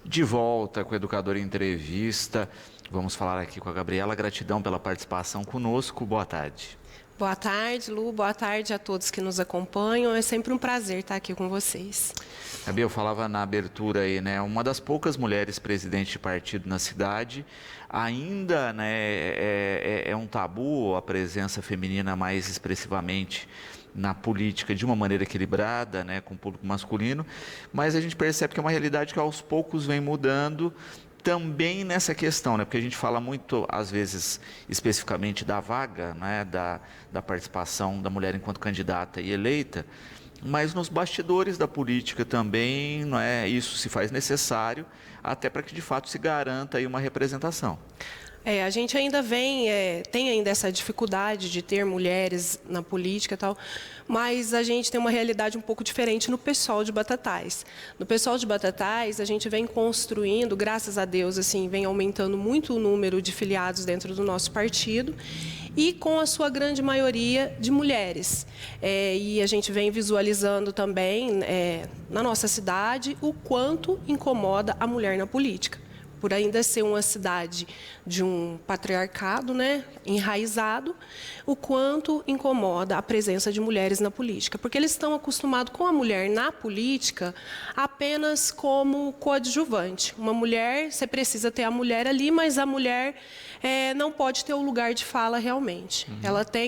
De volta com o Educador em Entrevista. Vamos falar aqui com a Gabriela. Gratidão pela participação conosco. Boa tarde. Boa tarde, Lu. Boa tarde a todos que nos acompanham. É sempre um prazer estar aqui com vocês. Gabi, eu falava na abertura aí, né? Uma das poucas mulheres presidente de partido na cidade. Ainda, né, é um tabu a presença feminina mais expressivamente na política de uma maneira equilibrada, né, com o público masculino, mas a gente percebe que é uma realidade que aos poucos vem mudando também nessa questão, né, porque a gente fala muito, às vezes, especificamente da vaga, né, da participação da mulher enquanto candidata e eleita, mas nos bastidores da política também, não é, isso se faz necessário, até para que de fato se garanta aí uma representação. A gente ainda tem ainda essa dificuldade de ter mulheres na política e tal, mas a gente tem uma realidade um pouco diferente no PSOL de Batatais. No PSOL de Batatais, a gente vem construindo, graças a Deus, assim, vem aumentando muito o número de filiados dentro do nosso partido, e com a sua grande maioria de mulheres. E a gente vem visualizando também, na nossa cidade, o quanto incomoda a mulher na política. Por ainda ser uma cidade de um patriarcado, né, enraizado, o quanto incomoda a presença de mulheres na política. Porque eles estão acostumados com a mulher na política apenas como coadjuvante. Uma mulher, você precisa ter a mulher ali, mas a mulher não pode ter o lugar de fala realmente.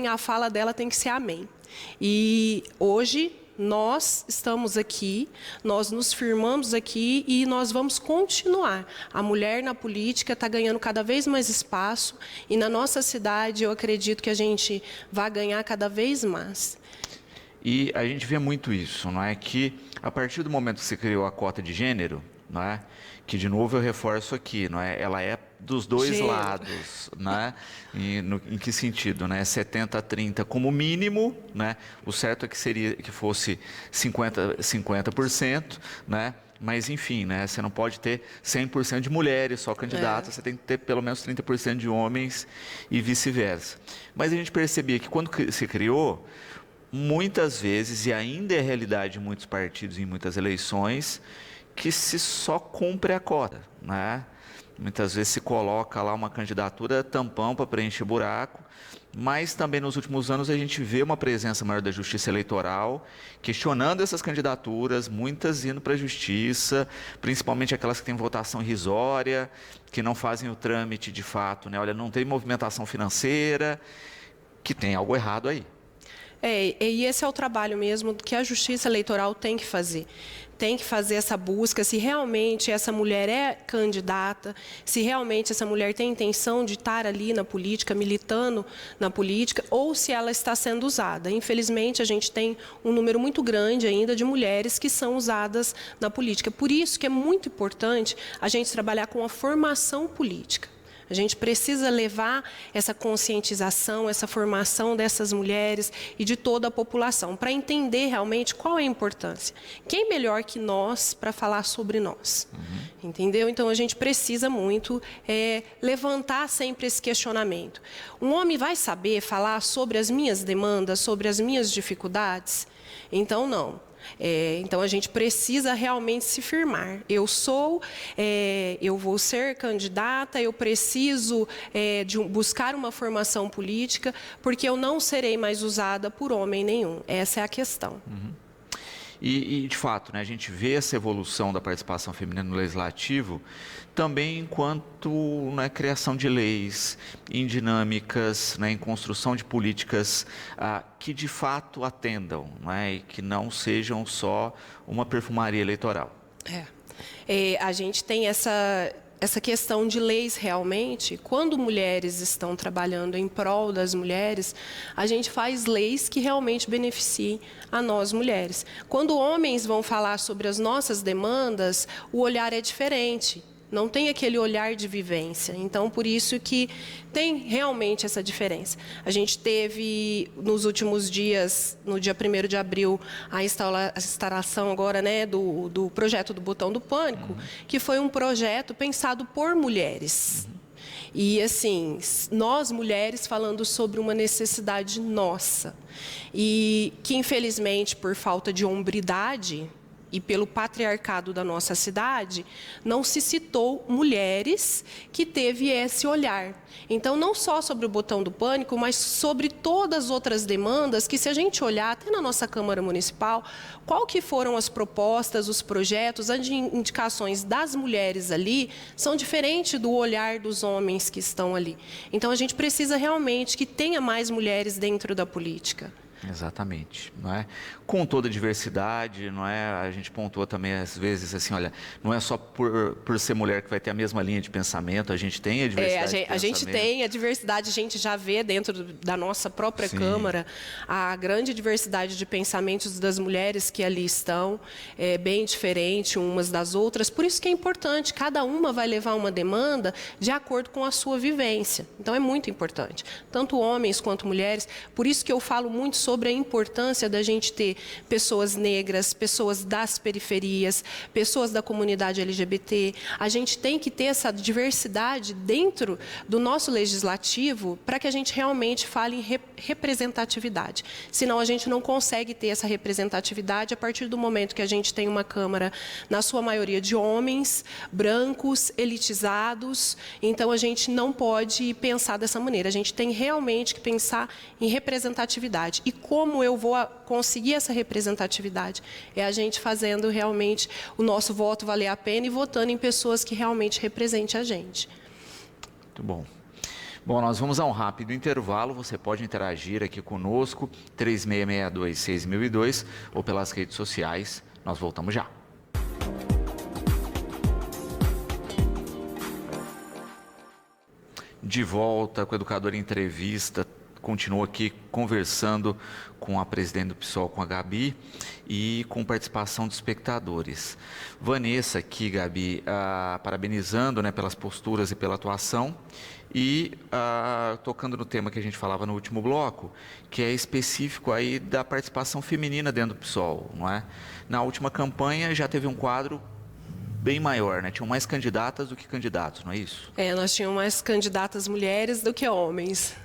A fala dela tem que ser amém. E hoje nós estamos aqui, nós nos firmamos aqui e nós vamos continuar. A mulher na política está ganhando cada vez mais espaço e na nossa cidade eu acredito que a gente vai ganhar cada vez mais. E a gente vê muito isso, não é? Que a partir do momento que se criou a cota de gênero, não é? Que de novo eu reforço aqui, não é? Ela é dos dois lados, né? Em que sentido, né? 70-30 como mínimo, né? O certo é que seria que fosse 50%, né? Mas enfim, né? Você não pode ter 100% de mulheres só candidatas, você tem que ter pelo menos 30% de homens e vice-versa. Mas a gente percebia que quando se criou, muitas vezes, e ainda é realidade em muitos partidos, em muitas eleições, que se só cumpre a cota, né? Muitas vezes se coloca lá uma candidatura tampão para preencher buraco, mas também nos últimos anos a gente vê uma presença maior da Justiça Eleitoral, questionando essas candidaturas, muitas indo para a Justiça, principalmente aquelas que têm votação irrisória, que não fazem o trâmite de fato, né? Olha, não tem movimentação financeira, que tem algo errado aí. E esse é o trabalho mesmo que a Justiça Eleitoral tem que fazer. Tem que fazer essa busca, se realmente essa mulher é candidata, se realmente essa mulher tem intenção de estar ali na política, militando na política, ou se ela está sendo usada. Infelizmente, a gente tem um número muito grande ainda de mulheres que são usadas na política. Por isso que é muito importante a gente trabalhar com a formação política. A gente precisa levar essa conscientização, essa formação dessas mulheres e de toda a população, para entender realmente qual é a importância. Quem melhor que nós para falar sobre nós? Entendeu? Então, a gente precisa muito levantar sempre esse questionamento. Um homem vai saber falar sobre as minhas demandas, sobre as minhas dificuldades? Então, não. Então, a gente precisa realmente se firmar. Eu vou ser candidata, eu preciso buscar uma formação política, porque eu não serei mais usada por homem nenhum. Essa é a questão. E de fato, né, a gente vê essa evolução da participação feminina no legislativo também enquanto na criação de leis, em dinâmicas, né, em construção de políticas que de fato atendam, né, e que não sejam só uma perfumaria eleitoral. A gente tem essa questão de leis realmente, quando mulheres estão trabalhando em prol das mulheres, a gente faz leis que realmente beneficiem a nós mulheres. Quando homens vão falar sobre as nossas demandas, o olhar é diferente. Não tem aquele olhar de vivência. Então, por isso que tem realmente essa diferença. A gente teve, nos últimos dias, no dia 1º de abril, a instalação agora, né, do projeto do Botão do Pânico, que foi um projeto pensado por mulheres. E, assim, nós mulheres falando sobre uma necessidade nossa. E que, infelizmente, por falta de hombridade, e pelo patriarcado da nossa cidade, não se citou mulheres que teve esse olhar. Então, não só sobre o botão do pânico, mas sobre todas as outras demandas que, se a gente olhar até na nossa Câmara Municipal, qual que foram as propostas, os projetos, as indicações das mulheres ali, são diferentes do olhar dos homens que estão ali. Então, a gente precisa realmente que tenha mais mulheres dentro da política. Exatamente, não é? Com toda a diversidade, não é? A gente pontua também às vezes assim, olha, não é só por ser mulher que vai ter a mesma linha de pensamento, a gente tem a diversidade. A gente tem a diversidade, a gente já vê dentro da nossa própria Sim. Câmara a grande diversidade de pensamentos das mulheres que ali estão, bem diferente umas das outras. Por isso que é importante, cada uma vai levar uma demanda de acordo com a sua vivência. Então é muito importante, tanto homens quanto mulheres. Por isso que eu falo muito sobre a importância da gente ter pessoas negras, pessoas das periferias, pessoas da comunidade LGBT. A gente tem que ter essa diversidade dentro do nosso legislativo para que a gente realmente fale em representatividade. Senão a gente não consegue ter essa representatividade a partir do momento que a gente tem uma Câmara, na sua maioria, de homens, brancos, elitizados. Então a gente não pode pensar dessa maneira. A gente tem realmente que pensar em representatividade. E como eu vou conseguir essa representatividade? É a gente fazendo realmente o nosso voto valer a pena e votando em pessoas que realmente representem a gente. Muito bom. Bom, nós vamos a um rápido intervalo. Você pode interagir aqui conosco, 3662-6002, ou pelas redes sociais. Nós voltamos já. De volta com o Educador em Entrevista. Continuo aqui conversando com a presidente do PSOL, com a Gabi, e com participação dos espectadores. Vanessa aqui, Gabi, parabenizando, né, pelas posturas e pela atuação, e tocando no tema que a gente falava no último bloco, que é específico aí da participação feminina dentro do PSOL, não é? Na última campanha já teve um quadro bem maior, né? Tinham mais candidatas do que candidatos, não é isso? Nós tínhamos mais candidatas mulheres do que homens.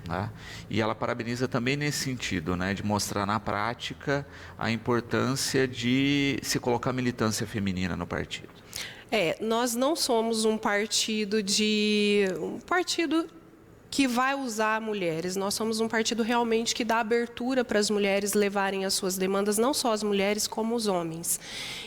Né? E ela parabeniza também nesse sentido, né, de mostrar na prática a importância de se colocar militância feminina no partido. Nós não somos um partido que vai usar mulheres. Nós somos um partido realmente que dá abertura para as mulheres levarem as suas demandas, não só as mulheres, como os homens.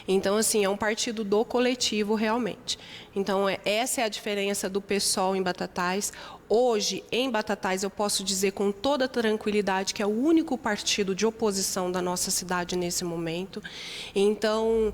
Então, assim, é um partido do coletivo, realmente. Então, essa é a diferença do PSOL em Batatais. Hoje, em Batatais, eu posso dizer com toda tranquilidade que é o único partido de oposição da nossa cidade nesse momento. Então,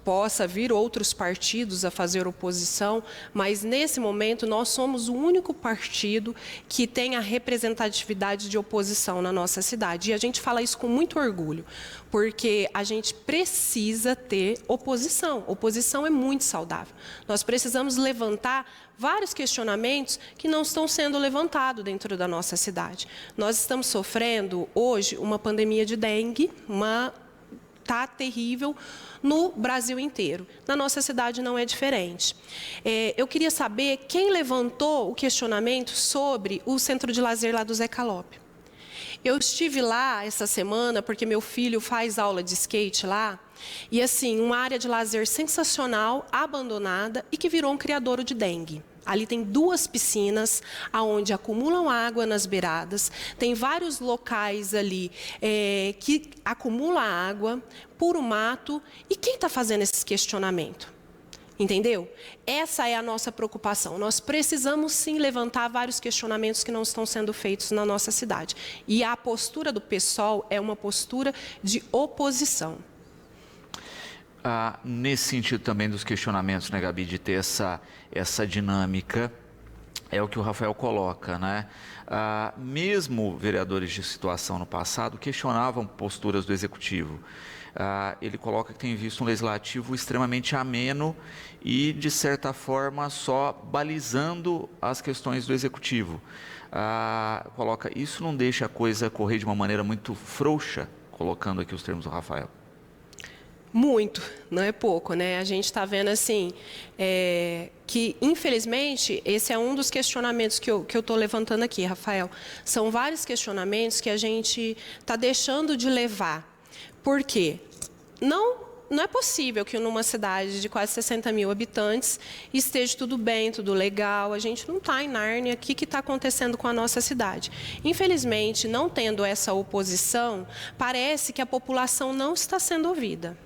possa vir outros partidos a fazer oposição, mas nesse momento nós somos o único partido que tem a representatividade de oposição na nossa cidade. E a gente fala isso com muito orgulho, porque a gente precisa ter oposição. Oposição é muito saudável. Nós precisamos levantar vários questionamentos que não estão sendo levantados dentro da nossa cidade. Nós estamos sofrendo hoje uma pandemia de dengue, está terrível no Brasil inteiro. Na nossa cidade não é diferente. Eu queria saber quem levantou o questionamento sobre o centro de lazer lá do Zé Calópio. Eu estive lá essa semana porque meu filho faz aula de skate lá, e assim, uma área de lazer sensacional, abandonada e que virou um criadouro de dengue. Ali tem 2 piscinas, onde acumulam água nas beiradas, tem vários locais ali que acumulam água, puro mato, e quem está fazendo esse questionamento? Entendeu? Essa é a nossa preocupação. Nós precisamos sim levantar vários questionamentos que não estão sendo feitos na nossa cidade. E a postura do PSOL é uma postura de oposição. Nesse sentido também dos questionamentos, né, Gabi, de ter essa dinâmica, é o que o Rafael coloca, né? Mesmo vereadores de situação no passado questionavam posturas do Executivo. Ele coloca que tem visto um legislativo extremamente ameno e, de certa forma, só balizando as questões do Executivo. Coloca, isso não deixa a coisa correr de uma maneira muito frouxa, colocando aqui os termos do Rafael. Muito, não é pouco, né? A gente está vendo assim, que infelizmente esse é um dos questionamentos que eu estou levantando aqui, Rafael. São vários questionamentos que a gente está deixando de levar. Por quê? não é possível que numa cidade de quase 60 mil habitantes esteja tudo bem, tudo legal. A gente não está em Nárnia. O que está acontecendo com a nossa cidade? Infelizmente, não tendo essa oposição, parece que a população não está sendo ouvida.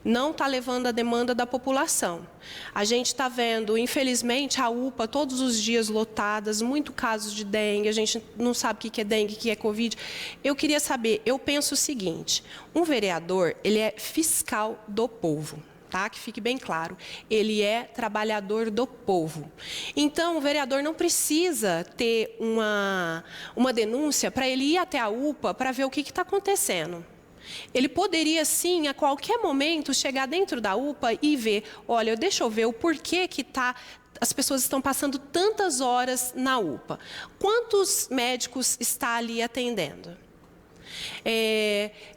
Não está levando a demanda da população. A gente está vendo, infelizmente, a UPA todos os dias lotadas, muito casos de dengue, a gente não sabe o que é dengue, o que é Covid. Eu queria saber, eu penso o seguinte, um vereador, ele é fiscal do povo. Tá? Que fique bem claro, ele é trabalhador do povo. Então, o vereador não precisa ter uma denúncia para ele ir até a UPA para ver o que está acontecendo. Ele poderia, sim, a qualquer momento, chegar dentro da UPA e ver, olha, deixa eu ver o porquê que as pessoas estão passando tantas horas na UPA. Quantos médicos está ali atendendo?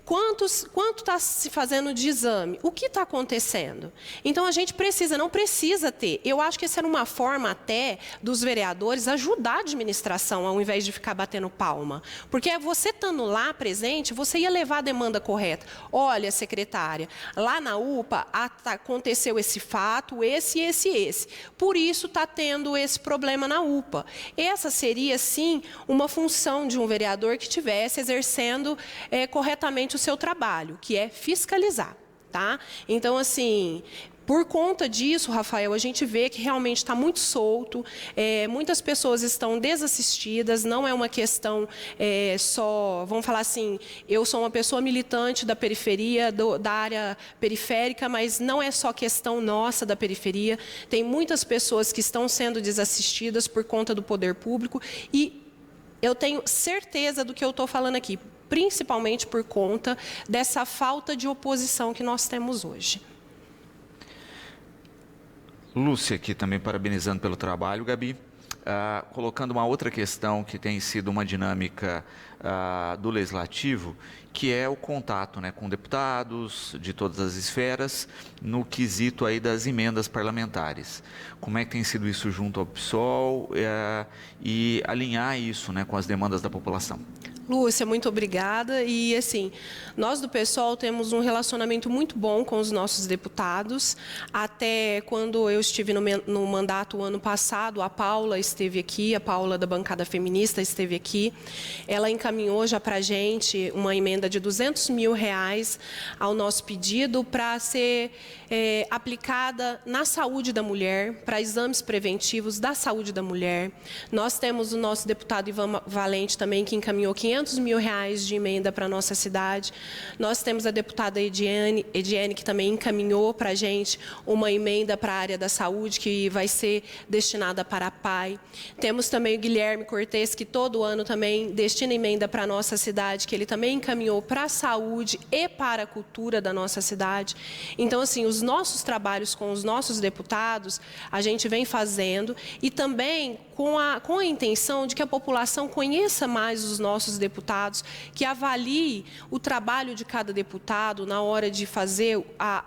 Quanto está se fazendo de exame? O que está acontecendo? Então, a gente não precisa ter. Eu acho que essa era uma forma até dos vereadores ajudar a administração, ao invés de ficar batendo palma. Porque você estando lá presente, você ia levar a demanda correta. Olha, secretária, lá na UPA aconteceu esse fato, esse. Por isso está tendo esse problema na UPA. Essa seria, sim, uma função de um vereador que estivesse exercendo corretamente o seu trabalho, que é fiscalizar, tá? Então, assim, por conta disso, Rafael, a gente vê que realmente está muito solto, muitas pessoas estão desassistidas, não é uma questão só, vamos falar assim, eu sou uma pessoa militante da periferia, da área periférica, mas não é só questão nossa da periferia, tem muitas pessoas que estão sendo desassistidas por conta do poder público e eu tenho certeza do que eu estou falando aqui, principalmente por conta dessa falta de oposição que nós temos hoje. Lúcia aqui também parabenizando pelo trabalho, Gabi. Colocando uma outra questão que tem sido uma dinâmica do Legislativo, que é o contato, né, com deputados de todas as esferas, no quesito aí das emendas parlamentares. Como é que tem sido isso junto ao PSOL e alinhar isso, né, com as demandas da população? Lúcia, muito obrigada. E, assim, nós do PSOL temos um relacionamento muito bom com os nossos deputados. Até quando eu estive no mandato o ano passado, a Paula esteve aqui, a Paula da bancada feminista esteve aqui. Ela encaminhou já para a gente uma emenda de R$200 mil ao nosso pedido para ser aplicada na saúde da mulher, para exames preventivos da saúde da mulher. Nós temos o nosso deputado Ivan Valente também, que encaminhou R$500 mil de emenda para a nossa cidade. Nós temos a deputada Ediane, que também encaminhou para a gente uma emenda para a área da saúde, que vai ser destinada para a PAI. Temos também o Guilherme Cortes, que todo ano também destina emenda para a nossa cidade, que ele também encaminhou para a saúde e para a cultura da nossa cidade. Então, assim, os nossos trabalhos com os nossos deputados, a gente vem fazendo e também com a intenção de que a população conheça mais os nossos deputados, que avalie o trabalho de cada deputado na hora de fazer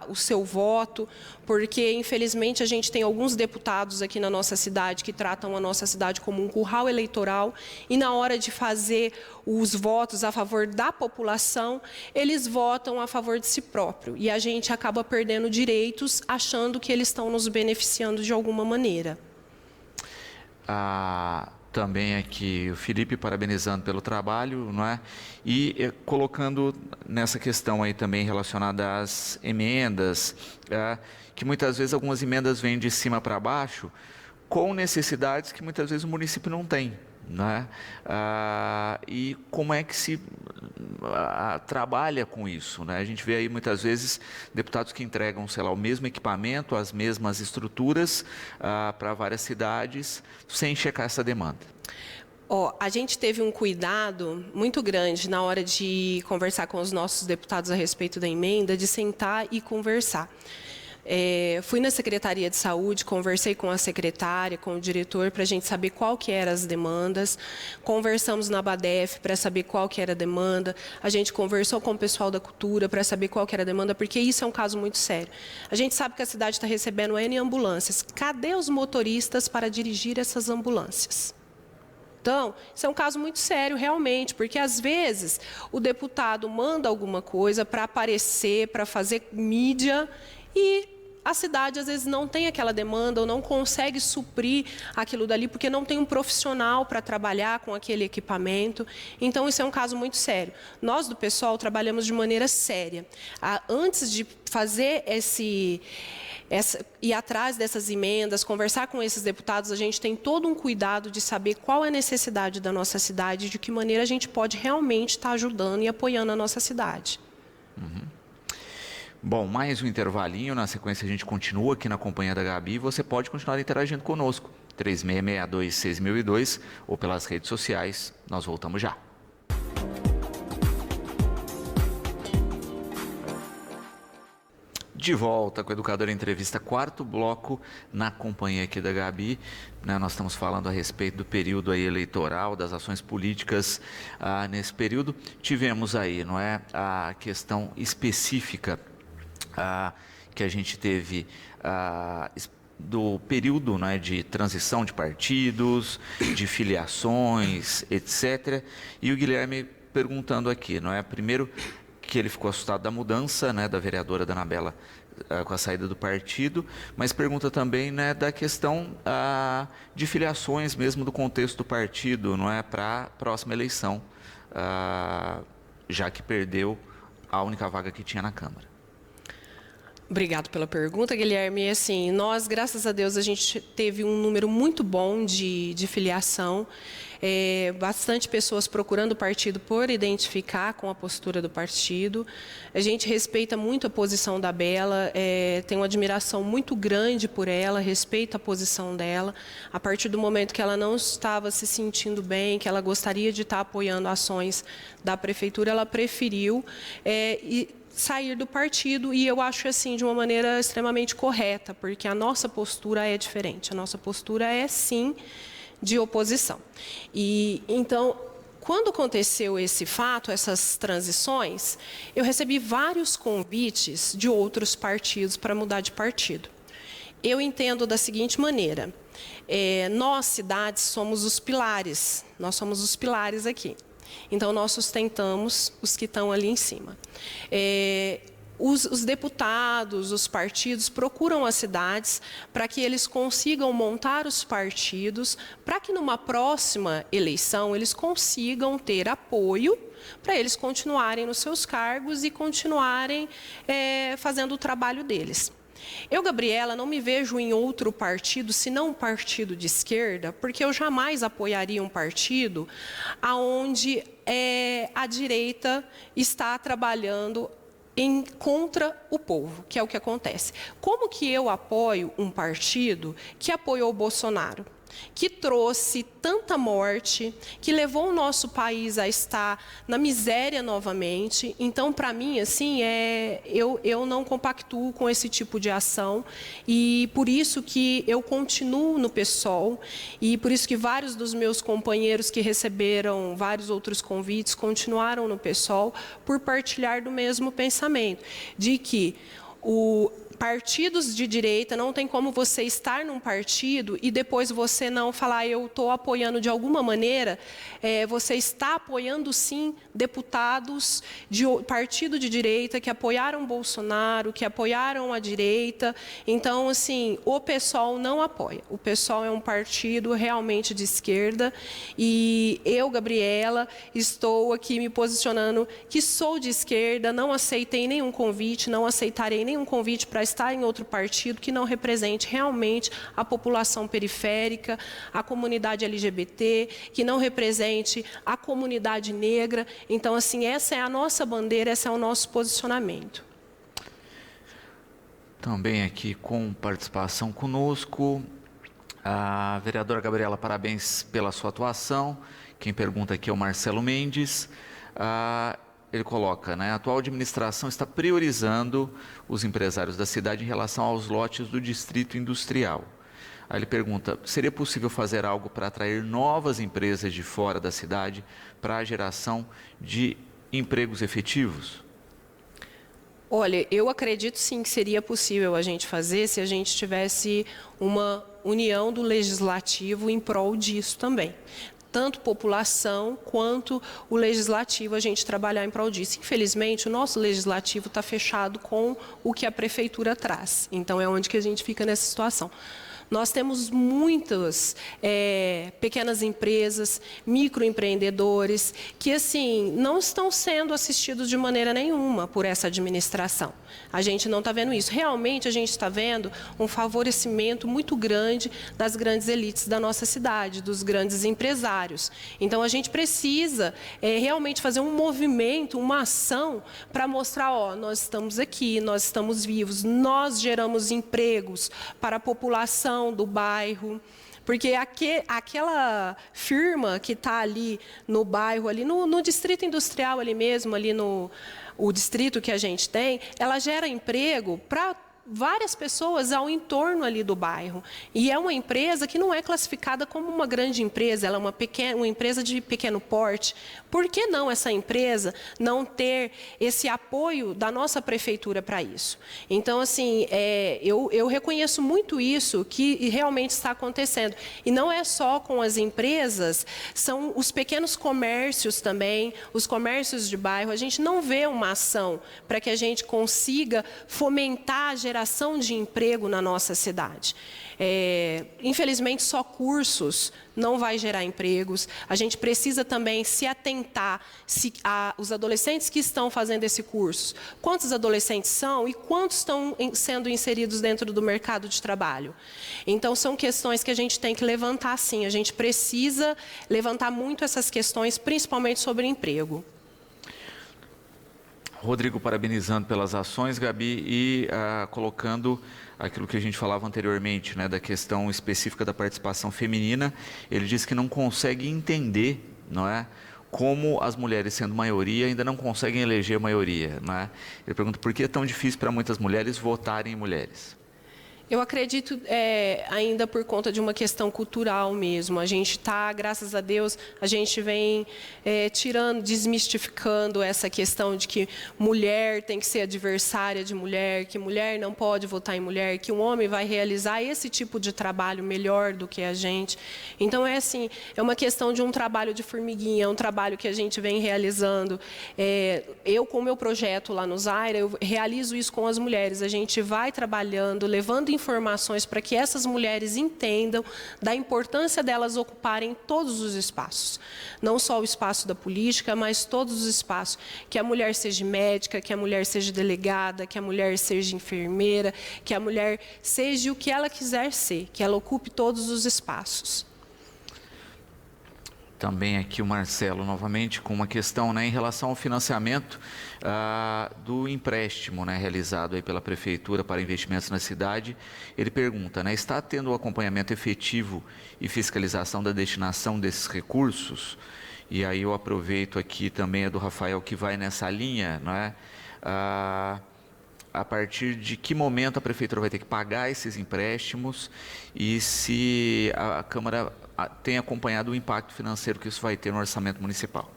o seu voto, porque, infelizmente, a gente tem alguns deputados aqui na nossa cidade que tratam a nossa cidade como um curral eleitoral e, na hora de fazer os votos a favor da população, eles votam a favor de si próprio. E a gente acaba perdendo direitos achando que eles estão nos beneficiando de alguma maneira. Também aqui o Felipe parabenizando pelo trabalho, não é? E colocando nessa questão aí também relacionada às emendas, que muitas vezes algumas emendas vêm de cima para baixo, com necessidades que muitas vezes o município não tem, não é? E como é que se trabalha com isso, né? A gente vê aí muitas vezes deputados que entregam, sei lá, o mesmo equipamento, as mesmas estruturas para várias cidades, sem checar essa demanda. A gente teve um cuidado muito grande na hora de conversar com os nossos deputados a respeito da emenda, de sentar e conversar. Fui na Secretaria de Saúde, conversei com a secretária, com o diretor, para a gente saber qual que eram as demandas. Conversamos na BADEF para saber qual que era a demanda. A gente conversou com o pessoal da cultura para saber qual que era a demanda, porque isso é um caso muito sério. A gente sabe que a cidade está recebendo N ambulâncias. Cadê os motoristas para dirigir essas ambulâncias? Então, isso é um caso muito sério, realmente, porque, às vezes, o deputado manda alguma coisa para aparecer, para fazer mídia, e a cidade, às vezes, não tem aquela demanda ou não consegue suprir aquilo dali, porque não tem um profissional para trabalhar com aquele equipamento. Então, isso é um caso muito sério. Nós, do PSOL, trabalhamos de maneira séria. Antes de fazer ir atrás dessas emendas, conversar com esses deputados, a gente tem todo um cuidado de saber qual é a necessidade da nossa cidade, de que maneira a gente pode realmente estar ajudando e apoiando a nossa cidade. Bom, mais um intervalinho, na sequência a gente continua aqui na companhia da Gabi, você pode continuar interagindo conosco, 3662-6002 ou pelas redes sociais, nós voltamos já. De volta com o Educador Entrevista, quarto bloco, na companhia aqui da Gabi. Nós estamos falando a respeito do período aí eleitoral, das ações políticas nesse período. Tivemos aí, não é, a questão específica que a gente teve do período, né, de transição de partidos, de filiações, etc. E o Guilherme perguntando aqui, não é? Primeiro, que ele ficou assustado da mudança, né, da vereadora Dana Bela com a saída do partido, mas pergunta também, né, da questão de filiações mesmo do contexto do partido, não é, para a próxima eleição, já que perdeu a única vaga que tinha na Câmara. Obrigado pela pergunta, Guilherme. Assim, nós, graças a Deus, a gente teve um número muito bom de filiação. Bastante pessoas procurando o partido por identificar com a postura do partido. A gente respeita muito a posição da Bela, tem uma admiração muito grande por ela, respeita a posição dela. A partir do momento que ela não estava se sentindo bem, que ela gostaria de estar apoiando ações da prefeitura, ela preferiu sair do partido, e eu acho assim de uma maneira extremamente correta, porque a nossa postura é diferente. A nossa postura é sim de oposição. E então, quando aconteceu esse fato, essas transições, eu recebi vários convites de outros partidos para mudar de partido. Eu entendo da seguinte maneira: nós, cidades, somos os pilares. Nós somos os pilares aqui. Então, nós sustentamos os que estão ali em cima. Os deputados, os partidos procuram as cidades para que eles consigam montar os partidos, para que numa próxima eleição eles consigam ter apoio para eles continuarem nos seus cargos e continuarem fazendo o trabalho deles. Eu, Gabriela, não me vejo em outro partido, senão um partido de esquerda, porque eu jamais apoiaria um partido onde a direita está trabalhando contra o povo, que é o que acontece. Como que eu apoio um partido que apoiou o Bolsonaro, que trouxe tanta morte, que levou o nosso país a estar na miséria novamente? Então, para mim, assim, eu não compactuo com esse tipo de ação, e por isso que eu continuo no PSOL, e por isso que vários dos meus companheiros que receberam vários outros convites continuaram no PSOL, por partilhar do mesmo pensamento, de que partidos de direita, não tem como você estar num partido e depois você não falar, eu estou apoiando de alguma maneira. Você está apoiando, sim, deputados de partido de direita que apoiaram Bolsonaro, que apoiaram a direita. Então, assim, o PSOL não apoia. O PSOL é um partido realmente de esquerda, e eu, Gabriela, estou aqui me posicionando que sou de esquerda, não aceitei nenhum convite, não aceitarei nenhum convite para estar em outro partido que não represente realmente a população periférica, a comunidade LGBT, que não represente a comunidade negra. Então, assim, essa é a nossa bandeira, esse é o nosso posicionamento. Também aqui com participação conosco, a vereadora Gabriela, parabéns pela sua atuação. Quem pergunta aqui é o Marcelo Mendes. Ele coloca, né, a atual administração está priorizando os empresários da cidade em relação aos lotes do distrito industrial. Aí ele pergunta, seria possível fazer algo para atrair novas empresas de fora da cidade para a geração de empregos efetivos? Olha, eu acredito sim que seria possível a gente fazer se a gente tivesse uma união do legislativo em prol disso também. tanto população quanto o legislativo, a gente trabalhar em prol disso. Infelizmente, o nosso legislativo está fechado com o que a prefeitura traz. Então, é onde que a gente fica nessa situação. Nós temos muitas pequenas empresas, microempreendedores, que assim não estão sendo assistidos de maneira nenhuma por essa administração. A gente não está vendo isso. Realmente, a gente está vendo um favorecimento muito grande das grandes elites da nossa cidade, dos grandes empresários. Então, a gente precisa realmente fazer um movimento, uma ação para mostrar, ó, nós estamos aqui, nós estamos vivos, nós geramos empregos para a população do bairro, porque aquela firma que está ali no bairro, ali no distrito industrial ali mesmo, ali o distrito que a gente tem, ela gera emprego para várias pessoas ao entorno ali do bairro. E é uma empresa que não é classificada como uma grande empresa, ela é uma empresa de pequeno porte. Por que não essa empresa não ter esse apoio da nossa prefeitura para isso? Então, assim, eu reconheço muito isso que realmente está acontecendo. E não é só com as empresas, são os pequenos comércios também, os comércios de bairro. A gente não vê uma ação para que a gente consiga fomentar a geração de emprego na nossa cidade. Infelizmente, só cursos não vai gerar empregos. A gente precisa também se atentar os adolescentes que estão fazendo esse curso. Quantos adolescentes são e quantos estão sendo inseridos dentro do mercado de trabalho? Então, são questões que a gente tem que levantar, sim. A gente precisa levantar muito essas questões, principalmente sobre emprego. Rodrigo parabenizando pelas ações, Gabi, e colocando aquilo que a gente falava anteriormente, né, da questão específica da participação feminina. Ele diz que não consegue entender, não é, como as mulheres, sendo maioria, ainda não conseguem eleger maioria. Não é? Ele pergunta por que é tão difícil para muitas mulheres votarem em mulheres. Eu acredito ainda por conta de uma questão cultural mesmo. A gente está, graças a Deus, a gente vem desmistificando essa questão de que mulher tem que ser adversária de mulher, que mulher não pode votar em mulher, que um homem vai realizar esse tipo de trabalho melhor do que a gente. Então, assim, é uma questão de um trabalho de formiguinha, é um trabalho que a gente vem realizando. Eu, com o meu projeto lá no Zaira, eu realizo isso com as mulheres. A gente vai trabalhando, levando informações para que essas mulheres entendam da importância delas ocuparem todos os espaços. Não só o espaço da política, mas todos os espaços. Que a mulher seja médica, que a mulher seja delegada, que a mulher seja enfermeira, que a mulher seja o que ela quiser ser, que ela ocupe todos os espaços. Também aqui o Marcelo, novamente, com uma questão, né, em relação ao financiamento do empréstimo, né, realizado aí pela Prefeitura para investimentos na cidade. Ele pergunta, né, está tendo o acompanhamento efetivo e fiscalização da destinação desses recursos? E aí eu aproveito aqui também do Rafael, que vai nessa linha, não é? A partir de que momento a Prefeitura vai ter que pagar esses empréstimos e se a Câmara tem acompanhado o impacto financeiro que isso vai ter no orçamento municipal?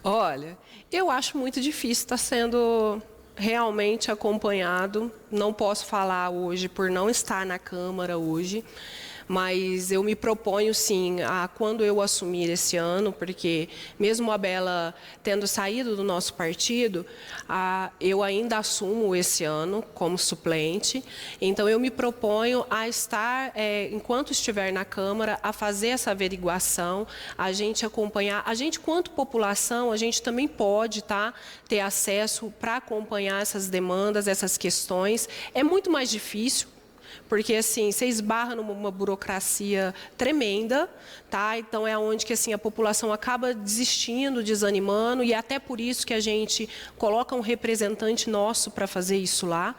Olha, eu acho muito difícil, está sendo realmente acompanhado. Não posso falar hoje por não estar na Câmara hoje, mas eu me proponho, sim, a quando eu assumir esse ano, porque mesmo a Bela tendo saído do nosso partido, eu ainda assumo esse ano como suplente. Então, eu me proponho a estar, enquanto estiver na Câmara, a fazer essa averiguação, a gente acompanhar. A gente, quanto população, a gente também pode ter acesso para acompanhar essas demandas, essas questões. É muito mais difícil, porque assim, você esbarra numa burocracia tremenda, tá? Então é onde que assim a população acaba desistindo, desanimando, e é até por isso que a gente coloca um representante nosso para fazer isso lá.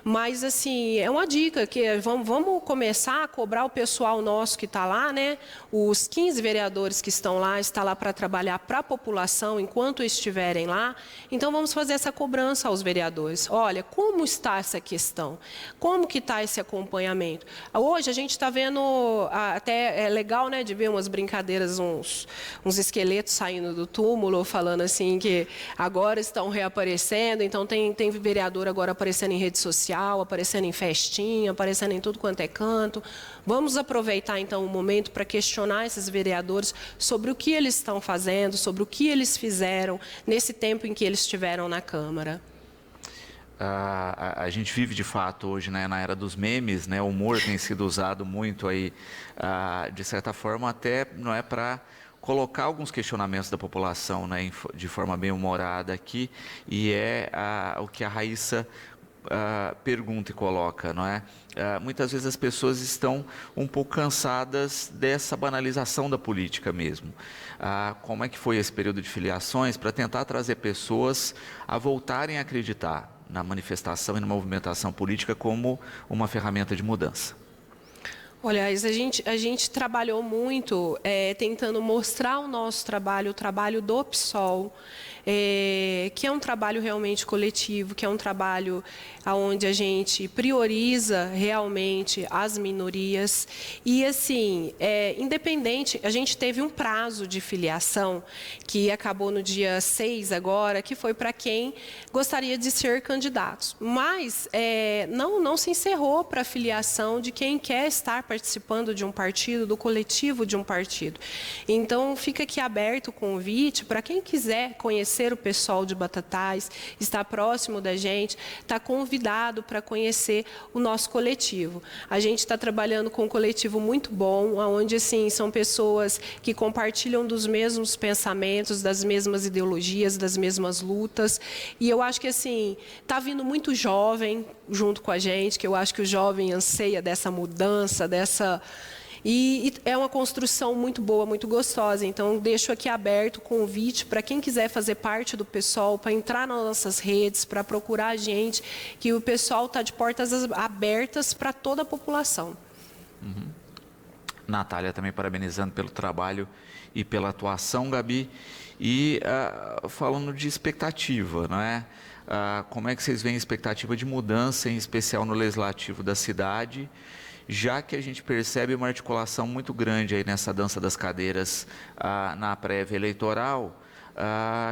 Mas, assim, é uma dica, que vamos começar a cobrar o pessoal nosso que está lá, né? Os 15 vereadores que estão lá para trabalhar para a população enquanto estiverem lá. Então, vamos fazer essa cobrança aos vereadores. Olha, como está essa questão? Como que está esse acompanhamento? Hoje, a gente está vendo, até é legal, né, de ver umas brincadeiras, uns esqueletos saindo do túmulo, falando assim que agora estão reaparecendo. Então, tem vereador agora aparecendo em rede social, social, aparecendo em festinha, aparecendo em tudo quanto é canto. Vamos aproveitar, então, o momento para questionar esses vereadores sobre o que eles estão fazendo, sobre o que eles fizeram nesse tempo em que eles estiveram na Câmara. A gente vive de fato hoje, né, na era dos memes, né, o humor tem sido usado muito aí, de certa forma até não é para colocar alguns questionamentos da população, né, de forma bem humorada aqui, e é o que a Raíssa pergunta e coloca, não é? Muitas vezes as pessoas estão um pouco cansadas dessa banalização da política mesmo. Como é que foi esse período de filiações para tentar trazer pessoas a voltarem a acreditar na manifestação e na movimentação política como uma ferramenta de mudança? Olha, a gente trabalhou muito tentando mostrar o nosso trabalho, o trabalho do PSOL, que é um trabalho realmente coletivo, que é um trabalho onde a gente prioriza realmente as minorias. E, assim, independente, a gente teve um prazo de filiação que acabou no dia 6 agora, que foi para quem gostaria de ser candidatos. Mas não se encerrou para a filiação de quem quer estar participando de um partido, do coletivo de um partido. Então, fica aqui aberto o convite para quem quiser conhecer o pessoal de Batatais, estar próximo da gente, está convidado para conhecer o nosso coletivo. A gente está trabalhando com um coletivo muito bom, onde assim, são pessoas que compartilham dos mesmos pensamentos, das mesmas ideologias, das mesmas lutas. E eu acho que assim, está vindo muito jovem junto com a gente, que eu acho que o jovem anseia dessa mudança, E é uma construção muito boa, muito gostosa. Então, deixo aqui aberto o convite para quem quiser fazer parte do PSOL, para entrar nas nossas redes, para procurar a gente, que o PSOL está de portas abertas para toda a população. Uhum. Natália, também parabenizando pelo trabalho e pela atuação, Gabi. E falando de expectativa, não é? Como é que vocês veem a expectativa de mudança, em especial no legislativo da cidade, já que a gente percebe uma articulação muito grande aí nessa dança das cadeiras na prévia eleitoral,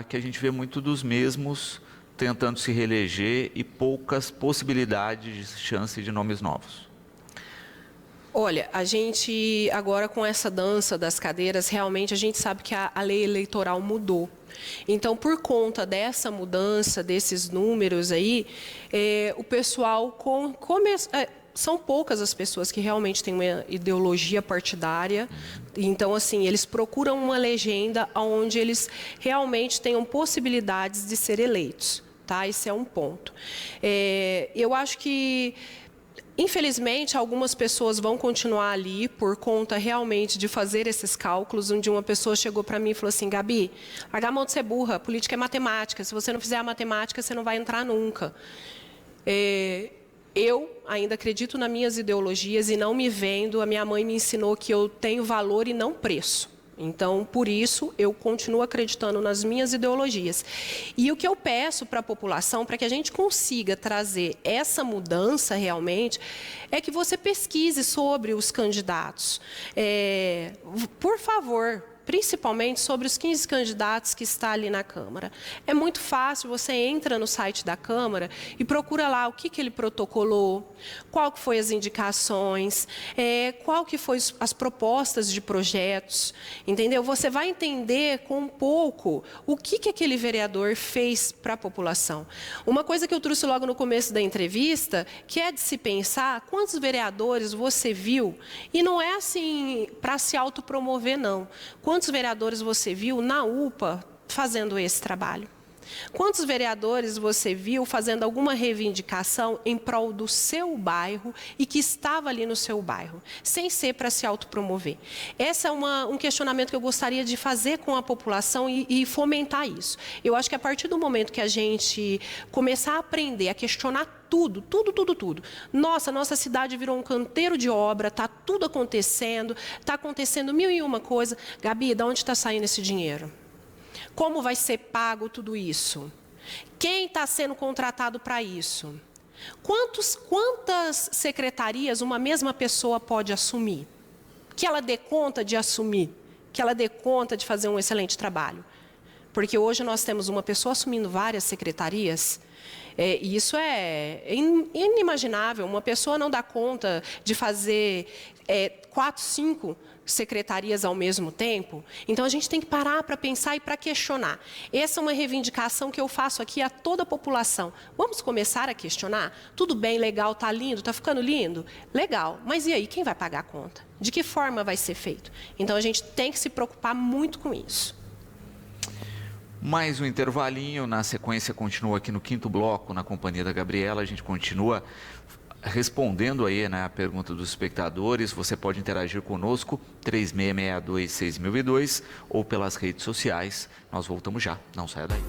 que a gente vê muito dos mesmos tentando se reeleger e poucas possibilidades de chance de nomes novos? Olha, a gente agora com essa dança das cadeiras, realmente a gente sabe que a lei eleitoral mudou. Então, por conta dessa mudança, desses números aí, o pessoal são poucas as pessoas que realmente têm uma ideologia partidária. Então, assim, eles procuram uma legenda onde eles realmente tenham possibilidades de ser eleitos, tá? Esse é um ponto. Eu acho que, infelizmente, algumas pessoas vão continuar ali por conta realmente de fazer esses cálculos, onde uma pessoa chegou para mim e falou assim: Gabi, larga a mão de ser burra, política é matemática, se você não fizer a matemática, você não vai entrar nunca. Eu ainda acredito nas minhas ideologias e não me vendo. A minha mãe me ensinou que eu tenho valor e não preço. Então, por isso, eu continuo acreditando nas minhas ideologias. E o que eu peço para a população, para que a gente consiga trazer essa mudança realmente, é que você pesquise sobre os candidatos. Por favor, principalmente sobre os 15 candidatos que estão ali na Câmara. É muito fácil, você entra no site da Câmara e procura lá o que ele protocolou, qual que foi as indicações, qual que foi as propostas de projetos, entendeu? Você vai entender com um pouco o que aquele vereador fez para a população. Uma coisa que eu trouxe logo no começo da entrevista, que é de se pensar quantos vereadores você viu, e não é assim para se autopromover, não. Quantos vereadores você viu na UPA fazendo esse trabalho? Quantos vereadores você viu fazendo alguma reivindicação em prol do seu bairro e que estava ali no seu bairro, sem ser para se autopromover? Esse é um questionamento que eu gostaria de fazer com a população e fomentar isso. Eu acho que a partir do momento que a gente começar a aprender, a questionar tudo. Nossa cidade virou um canteiro de obra, está tudo acontecendo, está acontecendo mil e uma coisas. Gabi, de onde está saindo esse dinheiro? Como vai ser pago tudo isso? Quem está sendo contratado para isso? Quantas secretarias uma mesma pessoa pode assumir? Que ela dê conta de assumir, que ela dê conta de fazer um excelente trabalho. Porque hoje nós temos uma pessoa assumindo várias secretarias. Isso é inimaginável. Uma pessoa não dá conta de fazer 4, 5 secretarias ao mesmo tempo. Então, a gente tem que parar para pensar e para questionar. Essa é uma reivindicação que eu faço aqui a toda a população. Vamos começar a questionar? Tudo bem, legal, tá lindo, tá ficando lindo? Legal, mas e aí, quem vai pagar a conta? De que forma vai ser feito? Então, a gente tem que se preocupar muito com isso. Mais um intervalinho, na sequência continua aqui no quinto bloco, na companhia da Gabriela, a gente continua respondendo aí, né, a pergunta dos espectadores. Você pode interagir conosco, 3662-6002, ou pelas redes sociais. Nós voltamos já, não saia daí.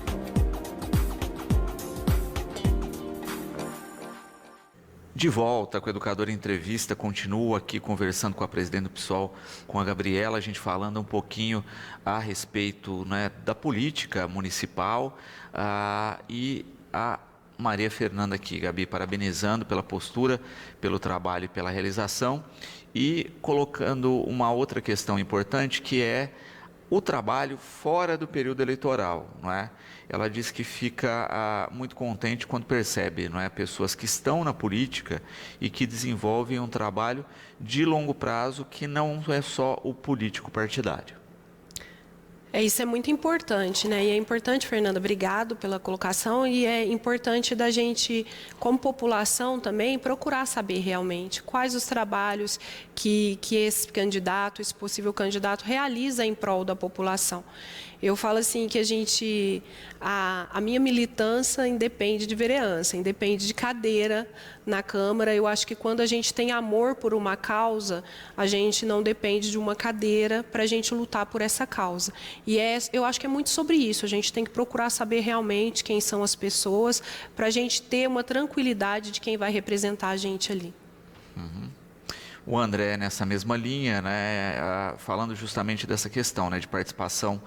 De volta com o Educador em Entrevista, continuo aqui conversando com a presidente do PSOL, com a Gabriela, a gente falando um pouquinho a respeito, né, da política municipal, e a Maria Fernanda aqui, Gabi, parabenizando pela postura, pelo trabalho e pela realização, e colocando uma outra questão importante, que é o trabalho fora do período eleitoral, não é? Ela diz que fica muito contente quando percebe, não é, pessoas que estão na política e que desenvolvem um trabalho de longo prazo, que não é só o político partidário. Isso é muito importante, né? E é importante, Fernanda, obrigado pela colocação, e é importante da gente, como população também, procurar saber realmente quais os trabalhos que esse candidato, esse possível candidato, realiza em prol da população. Eu falo assim que a minha militância independe de vereança, independe de cadeira na Câmara. Eu acho que quando a gente tem amor por uma causa, a gente não depende de uma cadeira para a gente lutar por essa causa. E eu acho que é muito sobre isso. A gente tem que procurar saber realmente quem são as pessoas, para a gente ter uma tranquilidade de quem vai representar a gente ali. Uhum. O André, nessa mesma linha, né, falando justamente dessa questão, né, de participação,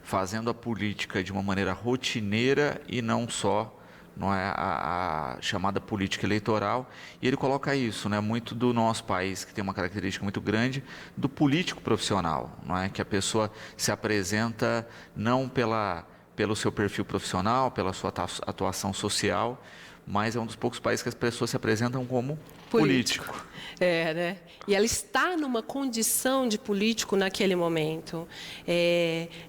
fazendo a política de uma maneira rotineira e não só, não é, a chamada política eleitoral. E ele coloca isso, né, muito do nosso país, que tem uma característica muito grande do político profissional, não é, que a pessoa se apresenta não pelo seu perfil profissional, pela sua atuação social, mas é um dos poucos países que as pessoas se apresentam como político. Né? E ela está numa condição de político naquele momento.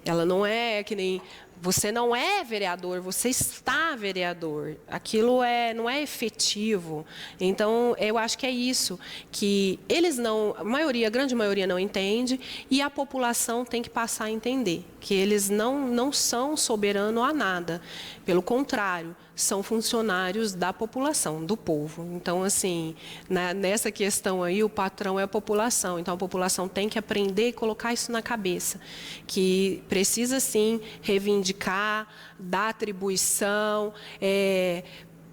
Ela não é que nem... Você não é vereador, você está vereador. Aquilo não é efetivo. Então, eu acho que é isso, que eles não, a grande maioria não entende, e a população tem que passar a entender, que eles não são soberanos a nada. Pelo contrário, são funcionários da população, do povo. Então, assim, nessa questão aí, o patrão é a população. Então, a população tem que aprender e colocar isso na cabeça, que precisa, sim, reivindicar, dar atribuição,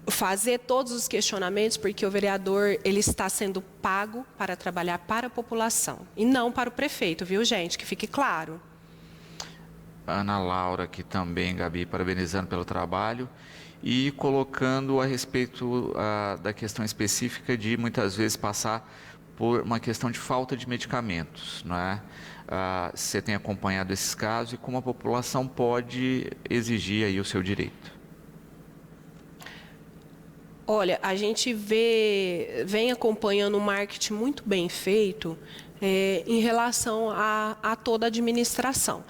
fazer todos os questionamentos, porque o vereador ele está sendo pago para trabalhar para a população, e não para o prefeito, viu, gente? Que fique claro. Ana Laura aqui também, Gabi, parabenizando pelo trabalho e colocando a respeito da questão específica de muitas vezes passar por uma questão de falta de medicamentos, não é? Você tem acompanhado esses casos e como a população pode exigir aí o seu direito? Olha, a gente vem acompanhando um marketing muito bem feito em relação a toda a administração.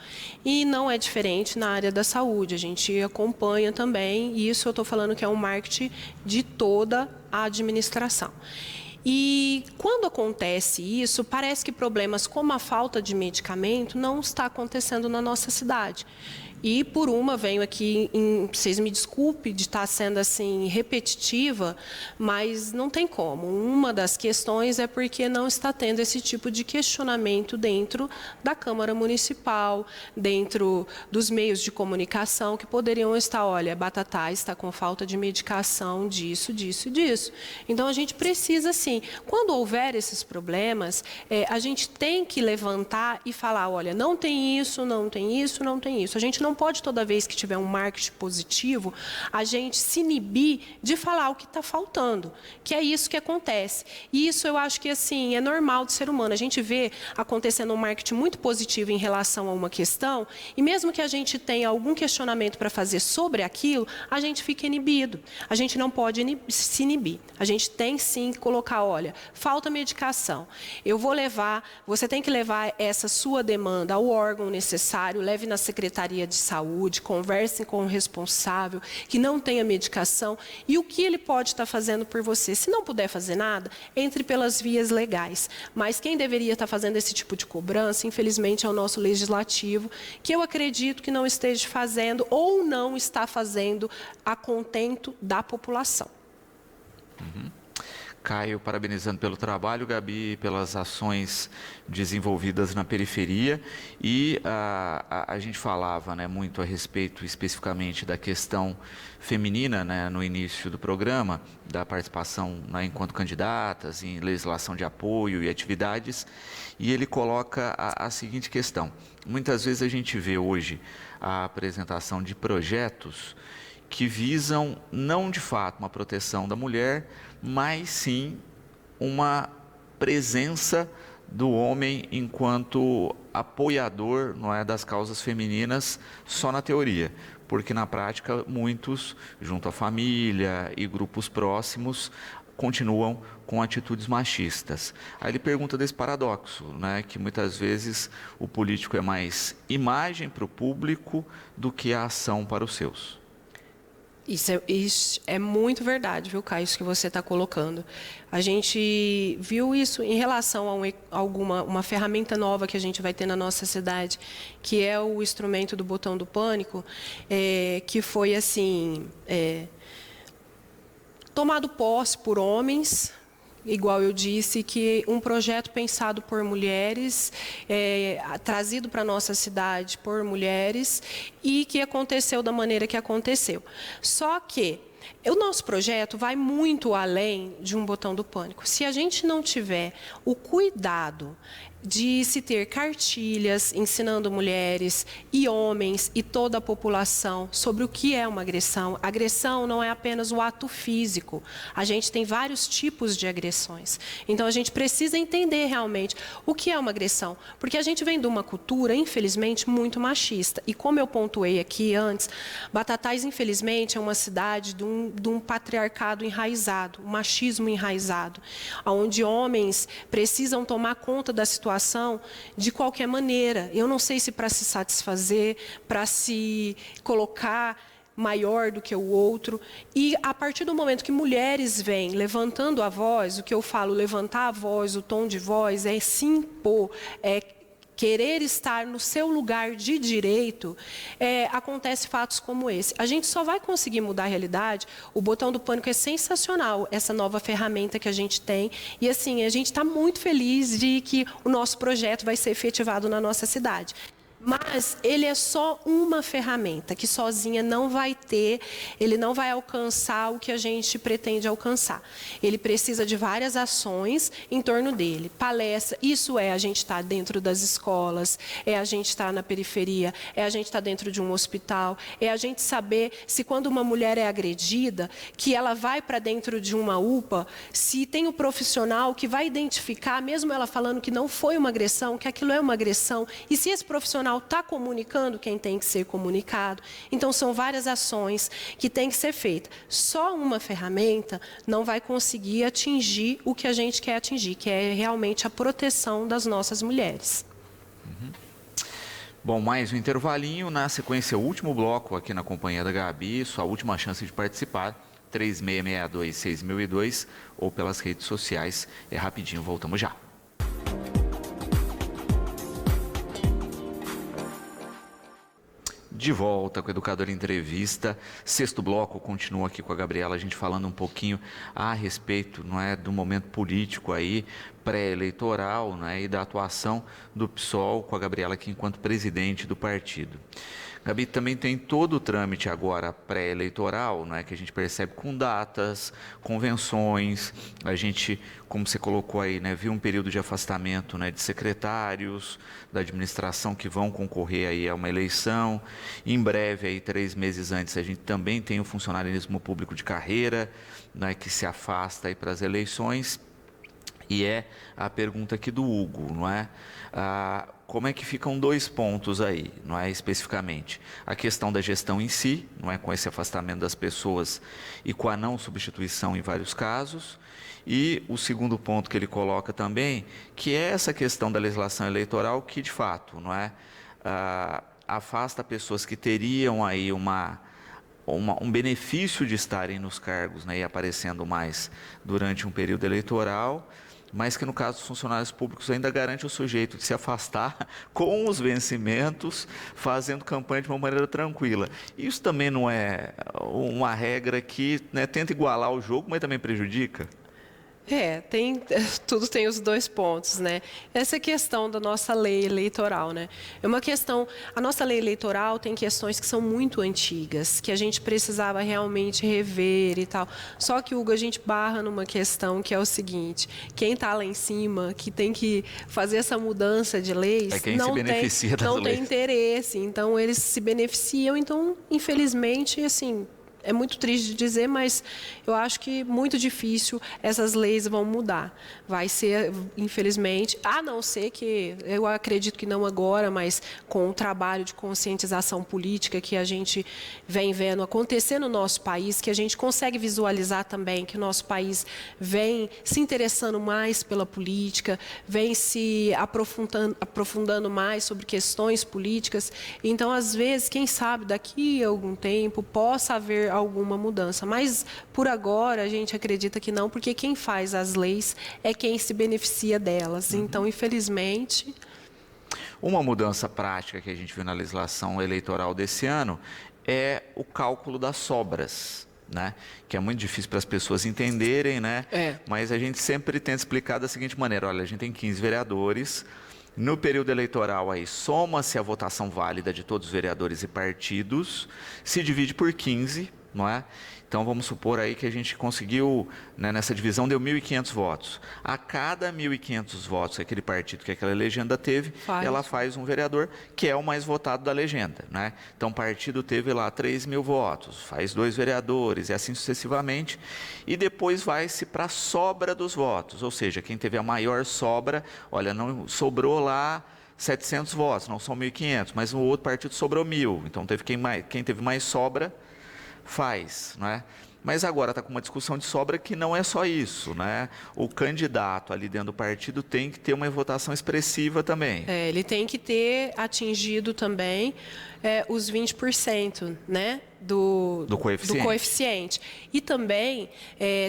E não é diferente na área da saúde, a gente acompanha também, e isso eu estou falando que é um marketing de toda a administração. E quando acontece isso, parece que problemas como a falta de medicamento não está acontecendo na nossa cidade. E por venho aqui, vocês me desculpem de estar sendo assim repetitiva, mas não tem como. Uma das questões é porque não está tendo esse tipo de questionamento dentro da Câmara Municipal, dentro dos meios de comunicação, que poderiam estar, olha, Batatais está com falta de medicação disso, disso e disso. Então, a gente precisa, sim, quando houver esses problemas, a gente tem que levantar e falar, olha, não tem isso, não tem isso, não tem isso. A gente não não pode, toda vez que tiver um marketing positivo, a gente se inibir de falar o que está faltando, que é isso que acontece. E isso eu acho que assim é normal do ser humano. A gente vê acontecendo um marketing muito positivo em relação a uma questão, e mesmo que a gente tenha algum questionamento para fazer sobre aquilo, a gente fica inibido. A gente não pode se inibir. A gente tem sim que colocar, olha, falta medicação. Eu vou levar, você tem que levar essa sua demanda ao órgão necessário, leve na Secretaria de Saúde, converse com o responsável, que não tenha medicação, e o que ele pode estar fazendo por você. Se não puder fazer nada, entre pelas vias legais. Mas quem deveria estar fazendo esse tipo de cobrança, infelizmente, é o nosso legislativo, que eu acredito que não esteja fazendo ou não está fazendo a contento da população. Caio, parabenizando pelo trabalho, Gabi, pelas ações desenvolvidas na periferia. E a gente falava, né, muito a respeito especificamente da questão feminina, né, no início do programa, da participação, né, enquanto candidatas, em legislação de apoio e atividades. E ele coloca a seguinte questão. Muitas vezes a gente vê hoje a apresentação de projetos que visam não de fato uma proteção da mulher, mas sim uma presença do homem enquanto apoiador, não é, das causas femininas só na teoria, porque na prática muitos, junto à família e grupos próximos, continuam com atitudes machistas. Aí ele pergunta desse paradoxo, né, que muitas vezes o político é mais imagem para o público do que a ação para os seus. Isso é muito verdade, viu, Caio, isso que você está colocando. A gente viu isso em relação a uma ferramenta nova que a gente vai ter na nossa cidade, que é o instrumento do botão do pânico, que foi assim tomado posse por homens. Igual eu disse, que um projeto pensado por mulheres, trazido para a nossa cidade por mulheres, e que aconteceu da maneira que aconteceu. Só que o nosso projeto vai muito além de um botão do pânico. Se a gente não tiver o cuidado de se ter cartilhas ensinando mulheres e homens e toda a população sobre o que é uma agressão. Agressão não é apenas o ato físico. A gente tem vários tipos de agressões. Então, a gente precisa entender realmente o que é uma agressão. Porque a gente vem de uma cultura, infelizmente, muito machista. E como eu pontuei aqui antes, Batatais, infelizmente, é uma cidade de um patriarcado enraizado, um machismo enraizado, onde homens precisam tomar conta da situação de qualquer maneira. Eu não sei se para se satisfazer, para se colocar maior do que o outro. E a partir do momento que mulheres vêm levantando a voz, o que eu falo, levantar a voz, o tom de voz, é se impor, querer estar no seu lugar de direito, acontece fatos como esse. A gente só vai conseguir mudar a realidade. O botão do pânico é sensacional, essa nova ferramenta que a gente tem. E assim, a gente está muito feliz de que o nosso projeto vai ser efetivado na nossa cidade. Mas ele é só uma ferramenta que sozinha não vai ter, ele não vai alcançar o que a gente pretende alcançar. Ele precisa de várias ações em torno dele. Palestra, isso a gente estar dentro das escolas, a gente estar na periferia, a gente estar dentro de um hospital, a gente saber se quando uma mulher é agredida, que ela vai para dentro de uma UPA, se tem um profissional que vai identificar, mesmo ela falando que não foi uma agressão, que aquilo é uma agressão, e se esse profissional está comunicando quem tem que ser comunicado. Então, são várias ações que têm que ser feitas. Só uma ferramenta não vai conseguir atingir o que a gente quer atingir, que é realmente a proteção das nossas mulheres. Bom, mais um intervalinho. Na sequência, o último bloco aqui na companhia da Gabi, sua última chance de participar, 3662-6002 ou pelas redes sociais. É rapidinho, voltamos já. De volta com o Educador Entrevista. Sexto bloco, continua aqui com a Gabriela, a gente falando um pouquinho a respeito, não é, do momento político aí, pré-eleitoral, né, e da atuação do PSOL, com a Gabriela aqui enquanto presidente do partido. Gabi, também tem todo o trâmite agora pré-eleitoral, né, que a gente percebe com datas, convenções, a gente, como você colocou aí, né, viu um período de afastamento, né, de secretários da administração que vão concorrer aí a uma eleição. Em breve, aí, 3 meses antes, a gente também tem o funcionalismo público de carreira, né, que se afasta aí para as eleições. E é a pergunta aqui do Hugo, não é? Como é que ficam 2 pontos aí, não é, especificamente? A questão da gestão em si, não é, com esse afastamento das pessoas e com a não substituição em vários casos. E o segundo ponto que ele coloca também, que é essa questão da legislação eleitoral que, de fato, não é, afasta pessoas que teriam aí um benefício de estarem nos cargos, né, e aparecendo mais durante um período eleitoral, mas que no caso dos funcionários públicos ainda garante o sujeito de se afastar com os vencimentos, fazendo campanha de uma maneira tranquila. Isso também não é uma regra que, né, tenta igualar o jogo, mas também prejudica? Tudo tem os 2 pontos, né? Essa questão da nossa lei eleitoral, né? É uma questão, a nossa lei eleitoral tem questões que são muito antigas, que a gente precisava realmente rever e tal. Só que, Hugo, a gente barra numa questão que é o seguinte, quem está lá em cima, que tem que fazer essa mudança de leis, não tem interesse. Então, eles se beneficiam, então, infelizmente, assim, é muito triste de dizer, mas eu acho que muito difícil essas leis vão mudar. Vai ser, infelizmente, a não ser que, eu acredito que não agora, mas com o trabalho de conscientização política que a gente vem vendo acontecer no nosso país, que a gente consegue visualizar também que o nosso país vem se interessando mais pela política, vem se aprofundando mais sobre questões políticas. Então, às vezes, quem sabe, daqui a algum tempo, possa haver alguma mudança, mas por agora a gente acredita que não, porque quem faz as leis é quem se beneficia delas. Então, infelizmente... Uma mudança prática que a gente viu na legislação eleitoral desse ano é o cálculo das sobras, né? Que é muito difícil para as pessoas entenderem, né? Mas a gente sempre tenta explicar da seguinte maneira: olha, a gente tem 15 vereadores. No período eleitoral, aí soma-se a votação válida de todos os vereadores e partidos, se divide por 15, não é? Então, vamos supor aí que a gente conseguiu, né, nessa divisão, deu 1.500 votos. A cada 1.500 votos que aquele partido, que aquela legenda teve, ela faz um vereador, que é o mais votado da legenda, né? Então, o partido teve lá 3.000 votos, faz 2 vereadores, e assim sucessivamente. E depois vai-se para a sobra dos votos, ou seja, quem teve a maior sobra, olha, não sobrou lá 700 votos, não são 1.500, mas o outro partido sobrou 1.000. Então, teve quem teve mais sobra, faz, não é? Mas agora está com uma discussão de sobra que não é só isso, né? O candidato ali dentro do partido tem que ter uma votação expressiva também. Ele tem que ter atingido também os 20%, né? Do coeficiente. E também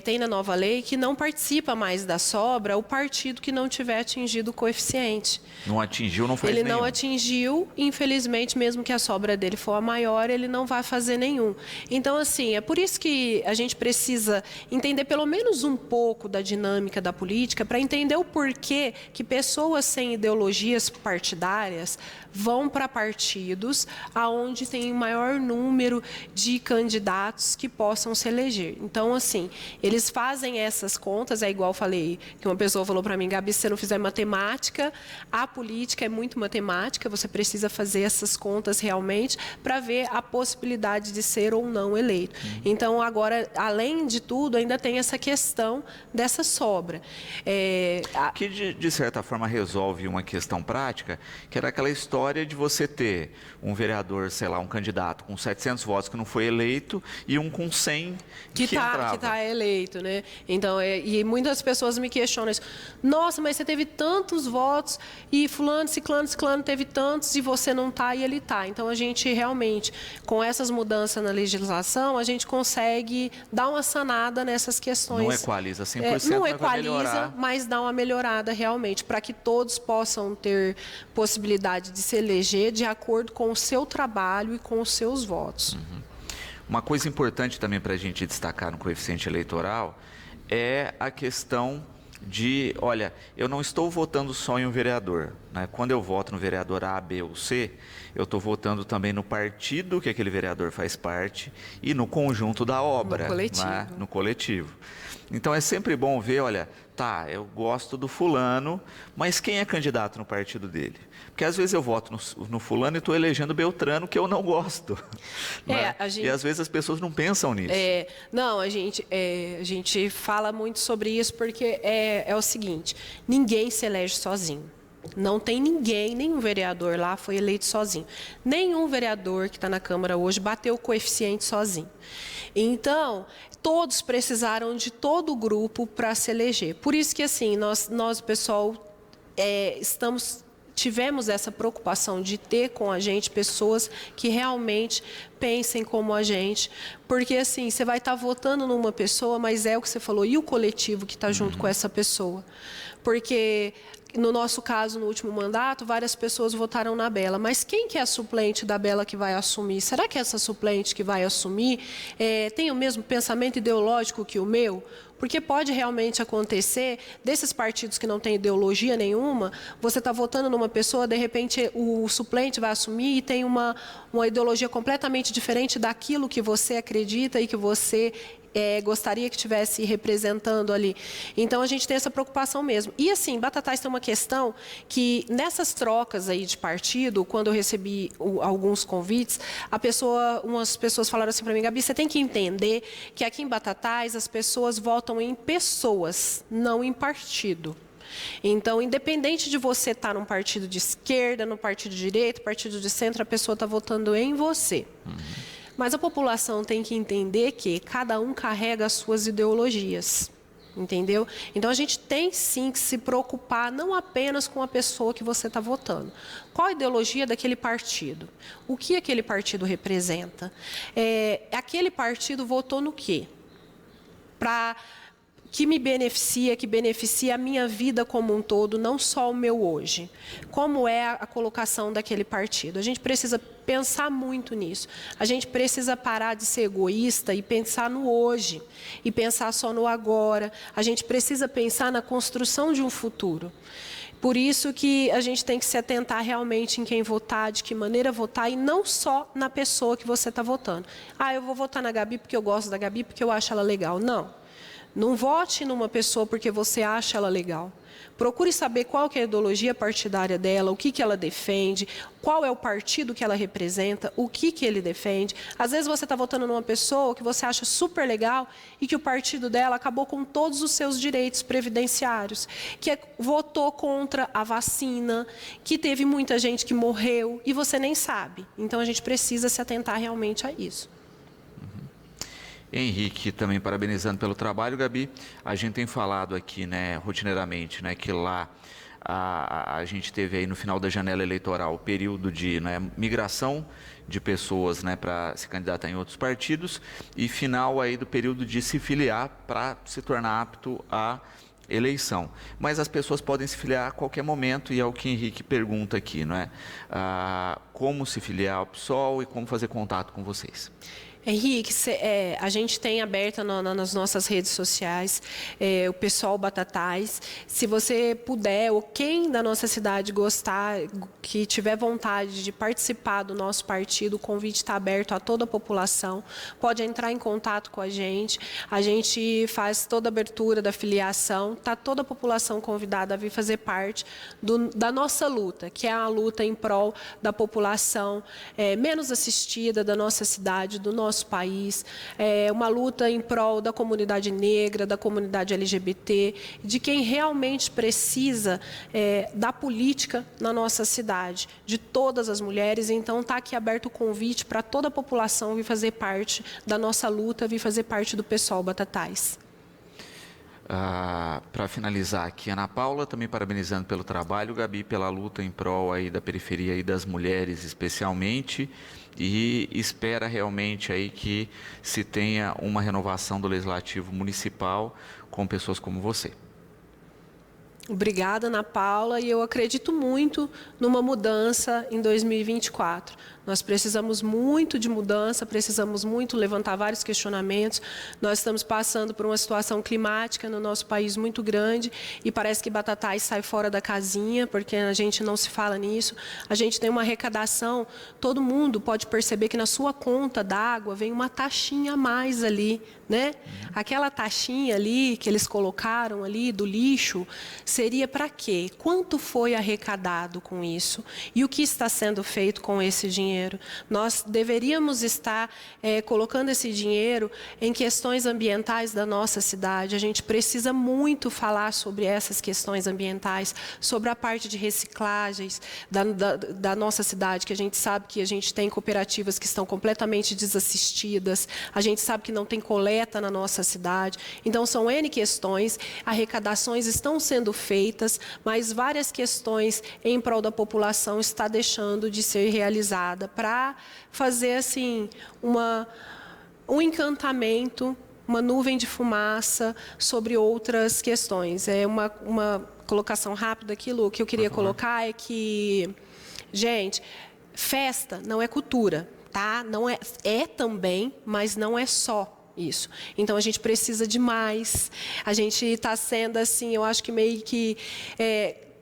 tem na nova lei que não participa mais da sobra o partido que não tiver atingido o coeficiente. Não atingiu, não faz nenhum. Ele não atingiu, infelizmente, mesmo que a sobra dele for a maior, ele não vai fazer nenhum. Então, assim, é por isso que a gente precisa entender pelo menos um pouco da dinâmica da política para entender o porquê que pessoas sem ideologias partidárias vão para partidos aonde tem maior número de candidatos que possam se eleger. Então, assim, eles fazem essas contas, é igual eu falei, que uma pessoa falou para mim, Gabi, se você não fizer matemática, a política é muito matemática, você precisa fazer essas contas realmente para ver a possibilidade de ser ou não eleito. Então, agora, além de tudo, ainda tem essa questão dessa sobra. Que, de certa forma, resolve uma questão prática, que era aquela história de você ter um vereador, sei lá, um candidato com 700 votos que não foi eleito e um com 100 que entrava. Que está eleito, né? Então, e muitas pessoas me questionam isso. Nossa, mas você teve tantos votos e fulano, ciclano teve tantos e você não está e ele está. Então, a gente realmente, com essas mudanças na legislação, a gente consegue dar uma sanada nessas questões. Não equaliza 100%, não equaliza, mas dá uma melhorada realmente, para que todos possam ter possibilidade de se eleger de acordo com o seu trabalho e com os seus votos. Uma coisa importante também para a gente destacar no coeficiente eleitoral é a questão olha, eu não estou votando só em um vereador, né? Quando eu voto no vereador A, B ou C, eu estou votando também no partido que aquele vereador faz parte e no conjunto da obra, No coletivo. né? No coletivo. Então é sempre bom ver, olha, tá, eu gosto do fulano, mas quem é candidato no partido dele? Porque às vezes eu voto no fulano e estou elegendo Beltrano, que eu não gosto. Né? E às vezes as pessoas não pensam nisso. Não, a gente fala muito sobre isso porque é o seguinte, ninguém se elege sozinho. Não tem ninguém, nenhum vereador lá foi eleito sozinho. Nenhum vereador que está na Câmara hoje bateu o coeficiente sozinho. Então, todos precisaram de todo o grupo para se eleger. Por isso que, assim, nós pessoal, tivemos essa preocupação de ter com a gente pessoas que realmente pensem como a gente, porque assim, você vai estar votando numa pessoa, mas é o que você falou, e o coletivo que está junto com essa pessoa? Porque no nosso caso, no último mandato, várias pessoas votaram na Bela. Mas quem que é a suplente da Bela que vai assumir? Será que essa suplente que vai assumir tem o mesmo pensamento ideológico que o meu? Porque pode realmente acontecer, desses partidos que não têm ideologia nenhuma, você está votando numa pessoa, de repente o suplente vai assumir e tem uma ideologia completamente diferente daquilo que você acredita e que você gostaria que estivesse representando ali. Então, a gente tem essa preocupação mesmo. E, assim, Batatais tem uma questão que, nessas trocas aí de partido, quando eu recebi alguns convites, umas pessoas falaram assim para mim, Gabi, você tem que entender que aqui em Batatais as pessoas votam em pessoas, não em partido. Então, independente de você estar num partido de esquerda, no partido de direita, partido de centro, a pessoa está votando em você. Mas a população tem que entender que cada um carrega as suas ideologias, entendeu? Então, a gente tem sim que se preocupar não apenas com a pessoa que você está votando. Qual a ideologia daquele partido? O que aquele partido representa? Aquele partido votou no quê? Que me beneficia, que beneficia a minha vida como um todo, não só o meu hoje. Como é a colocação daquele partido? A gente precisa pensar muito nisso. A gente precisa parar de ser egoísta e pensar no hoje, e pensar só no agora. A gente precisa pensar na construção de um futuro. Por isso que a gente tem que se atentar realmente em quem votar, de que maneira votar, e não só na pessoa que você está votando. Eu vou votar na Gabi porque eu gosto da Gabi, porque eu acho ela legal. Não. Não vote numa pessoa porque você acha ela legal. Procure saber qual que é a ideologia partidária dela, o que ela defende, qual é o partido que ela representa, o que ele defende. Às vezes você está votando numa pessoa que você acha super legal e que o partido dela acabou com todos os seus direitos previdenciários, que votou contra a vacina, que teve muita gente que morreu e você nem sabe. Então a gente precisa se atentar realmente a isso. Henrique, também parabenizando pelo trabalho, Gabi. A gente tem falado aqui, né, rotineiramente, né, que lá a gente teve aí no final da janela eleitoral o período de, né, migração de pessoas, né, para se candidatar em outros partidos e final aí do período de se filiar para se tornar apto à eleição. Mas as pessoas podem se filiar a qualquer momento e é o que Henrique pergunta aqui, não é? Como se filiar ao PSOL e como fazer contato com vocês. Henrique, a gente tem aberta nas nossas redes sociais o pessoal Batatais. Se você puder, ou quem da nossa cidade gostar, que tiver vontade de participar do nosso partido, o convite está aberto a toda a população. Pode entrar em contato com a gente. A gente faz toda a abertura da filiação. Está toda a população convidada a vir fazer parte da nossa luta, que é a luta em prol da população menos assistida da nossa cidade, do nosso país, uma luta em prol da comunidade negra, da comunidade LGBT, de quem realmente precisa da política na nossa cidade, de todas as mulheres. Então, está aqui aberto o convite para toda a população vir fazer parte da nossa luta, vir fazer parte do PSOL Batatais. Para finalizar aqui, Ana Paula, também parabenizando pelo trabalho, Gabi, pela luta em prol aí da periferia e das mulheres especialmente, e espera realmente aí que se tenha uma renovação do Legislativo Municipal com pessoas como você. Obrigada, Ana Paula, e eu acredito muito numa mudança em 2024. Nós precisamos muito de mudança, precisamos muito levantar vários questionamentos. Nós estamos passando por uma situação climática no nosso país muito grande e parece que Batatais sai fora da casinha, porque a gente não se fala nisso. A gente tem uma arrecadação, todo mundo pode perceber que na sua conta d'água vem uma taxinha a mais ali, né? Aquela taxinha ali que eles colocaram ali do lixo, seria para quê? Quanto foi arrecadado com isso? E o que está sendo feito com esse dinheiro? Nós deveríamos estar colocando esse dinheiro em questões ambientais da nossa cidade. A gente precisa muito falar sobre essas questões ambientais, sobre a parte de reciclagens da nossa cidade, que a gente sabe que a gente tem cooperativas que estão completamente desassistidas, a gente sabe que não tem coleta na nossa cidade. Então, são N questões, arrecadações estão sendo feitas, mas várias questões em prol da população está deixando de ser realizada para fazer assim um encantamento, uma nuvem de fumaça sobre outras questões. É uma colocação rápida aqui, Lu, que eu queria colocar é que, gente, festa não é cultura, tá? Não é também, mas não é só isso. Então, a gente precisa de mais. A gente está sendo, assim, eu acho que meio que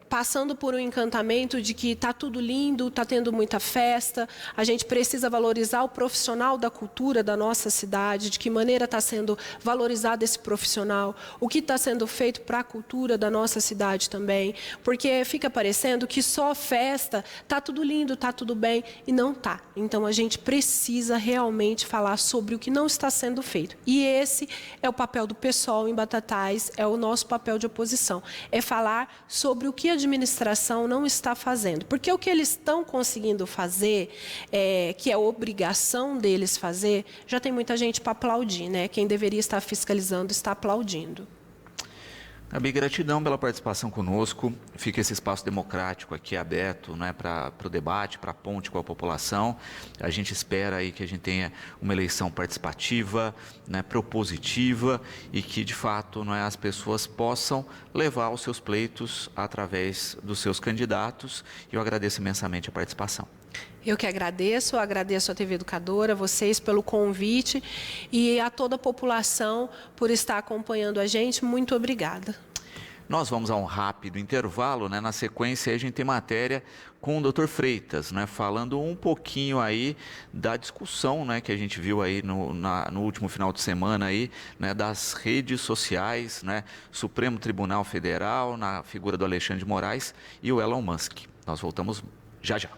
passando por um encantamento de que está tudo lindo, está tendo muita festa, a gente precisa valorizar o profissional da cultura da nossa cidade, de que maneira está sendo valorizado esse profissional, o que está sendo feito para a cultura da nossa cidade também, porque fica parecendo que só festa, está tudo lindo, está tudo bem, e não está. Então, a gente precisa realmente falar sobre o que não está sendo feito. E esse é o papel do PSOL em Batatais, é o nosso papel de oposição, é falar sobre o que a administração não está fazendo. Porque o que eles estão conseguindo fazer, que é obrigação deles fazer, já tem muita gente para aplaudir, né? Quem deveria estar fiscalizando está aplaudindo. Gabi, gratidão pela participação conosco. Fica esse espaço democrático aqui aberto, né, para o debate, para a ponte com a população. A gente espera aí que a gente tenha uma eleição participativa, né, propositiva e que, de fato, as pessoas possam levar os seus pleitos através dos seus candidatos. E eu agradeço imensamente a participação. Eu que agradeço à TV Educadora, a vocês pelo convite e a toda a população por estar acompanhando a gente. Muito obrigada. Nós vamos a um rápido intervalo, né? Na sequência, a gente tem matéria com o Dr. Freitas, né? Falando um pouquinho aí da discussão, né? Que a gente viu aí no último final de semana aí, né? Das redes sociais, né? Supremo Tribunal Federal, na figura do Alexandre de Moraes e o Elon Musk. Nós voltamos já já.